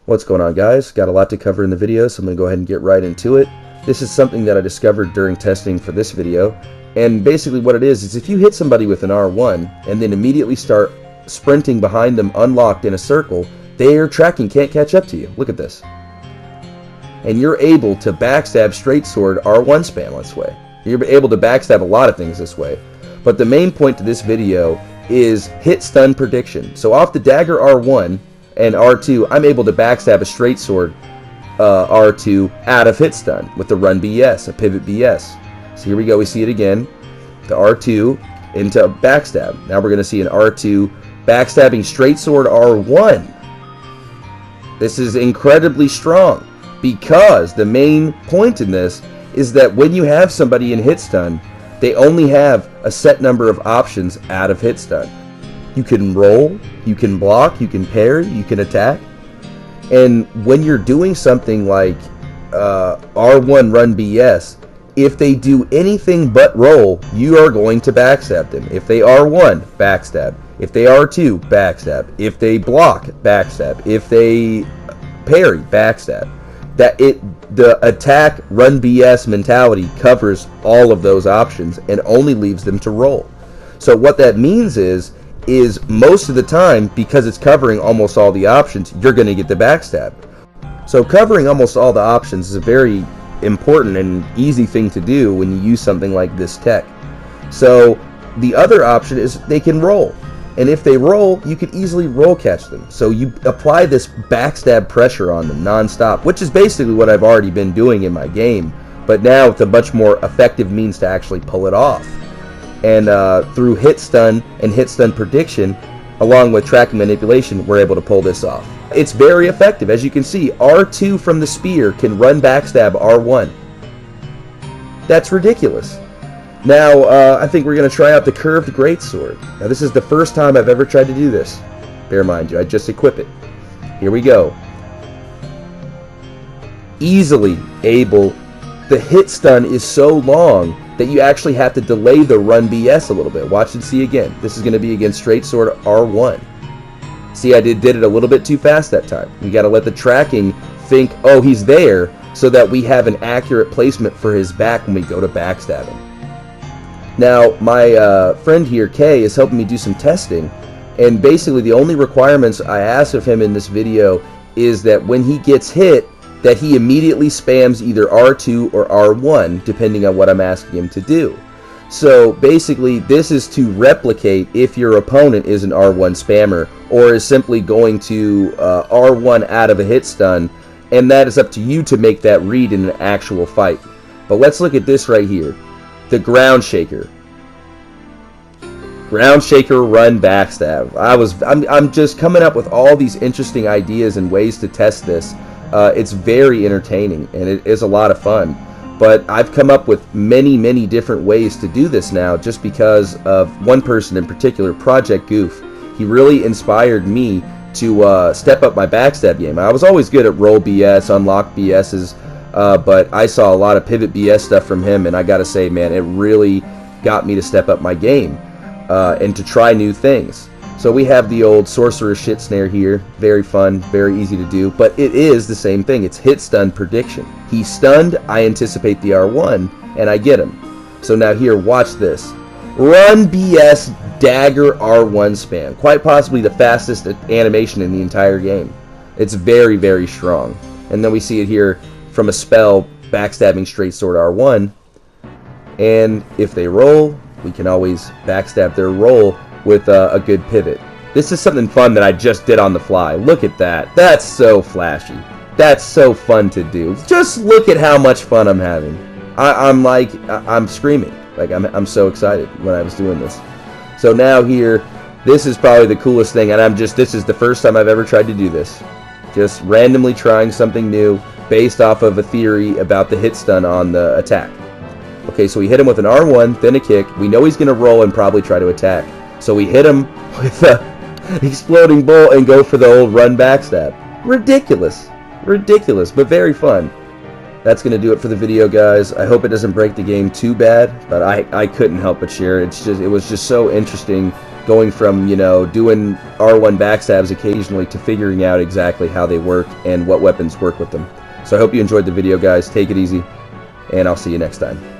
What's going on, guys? Got a lot to cover in the video, so I'm going to go ahead and get right into it. This is something that I discovered during testing for this video, and basically what it is if you hit somebody with an R1 and then immediately start sprinting behind them unlocked in a circle, their tracking can't catch up to you. Look at this. And you're able to backstab straight sword R1 spam this way. You're able to backstab a lot of things this way. But the main point to this video is hit stun prediction. So off the dagger R1 and R2, I'm able to backstab a straight sword R2 out of hit stun with the run BS, a pivot BS. So here we go, we see it again. The R2 into backstab. Now we're going to see an R2 backstabbing straight sword R1. This is incredibly strong because the main point in this is that when you have somebody in hit stun, they only have a set number of options out of hit stun. You can roll, you can block, you can parry, you can attack. And when you're doing something like R1 run BS, if they do anything but roll, you are going to backstab them. If they R1, backstab. If they R2, backstab. If they block, backstab. If they parry, backstab. The attack run BS mentality covers all of those options and only leaves them to roll. So what that means is most of the time, because it's covering almost all the options, you're going to get the backstab. So covering almost all the options is a very important and easy thing to do when you use something like this tech. So the other option is they can roll. And if they roll, you can easily roll catch them. So you apply this backstab pressure on them non-stop, which is basically what I've already been doing in my game, but now with a much more effective means to actually pull it off. And through hit stun and hit stun prediction, along with tracking manipulation, we're able to pull this off. It's very effective. As you can see, R2 from the spear can run backstab R1. That's ridiculous. Now, I think we're going to try out the curved greatsword. Now, this is the first time I've ever tried to do this. Bear in mind, I just equip it. Here we go. Easily able. The hit stun is so long that you actually have to delay the run BS a little bit. Watch and see again. This is going to be against straight sword R1. See, I did it a little bit too fast that time. We got to let the tracking think, oh, he's there, so that we have an accurate placement for his back when we go to backstab him. Now, my friend here, Kay, is helping me do some testing, and basically the only requirements I asked of him in this video is that when he gets hit, that he immediately spams either R2 or R1, depending on what I'm asking him to do. So basically, this is to replicate if your opponent is an R1 spammer, or is simply going to R1 out of a hit stun, and that is up to you to make that read in an actual fight. But let's look at this right here. The ground shaker. Ground shaker run backstab. I'm just coming up with all these interesting ideas and ways to test this. It's very entertaining and it is a lot of fun. But I've come up with many different ways to do this now just because of one person in particular, Project Goof. He really inspired me to step up my backstab game. I was always good at roll BS, unlock BSs, but I saw a lot of pivot BS stuff from him, and I gotta say, man, it really got me to step up my game and to try new things. So we have the old sorcerer's shit snare here, very fun, very easy to do, but it is the same thing. It's hit stun prediction. He's stunned, I anticipate the R1, and I get him. So now here, watch this. Run BS dagger R1 spam. Quite possibly the fastest animation in the entire game. It's very strong. And then we see it here from a spell, backstabbing straight sword R1. And if they roll, we can always backstab their roll with a good pivot. This is something fun that I just did on the fly. Look at that. That's so flashy. That's so fun to do. Just look at how much fun I'm having. I'm screaming. Like I'm so excited when I was doing this. So now here, this is probably the coolest thing, and this is the first time I've ever tried to do this. Just randomly trying something new based off of a theory about the hit stun on the attack. Okay, so we hit him with an R1, then a kick. We know he's going to roll and probably try to attack. So we hit him with an exploding bull and go for the old run backstab. Ridiculous. Ridiculous, but very fun. That's going to do it for the video, guys. I hope it doesn't break the game too bad, but I couldn't help but share. It was just so interesting going from, you know, doing R1 backstabs occasionally to figuring out exactly how they work and what weapons work with them. So I hope you enjoyed the video, guys. Take it easy, and I'll see you next time.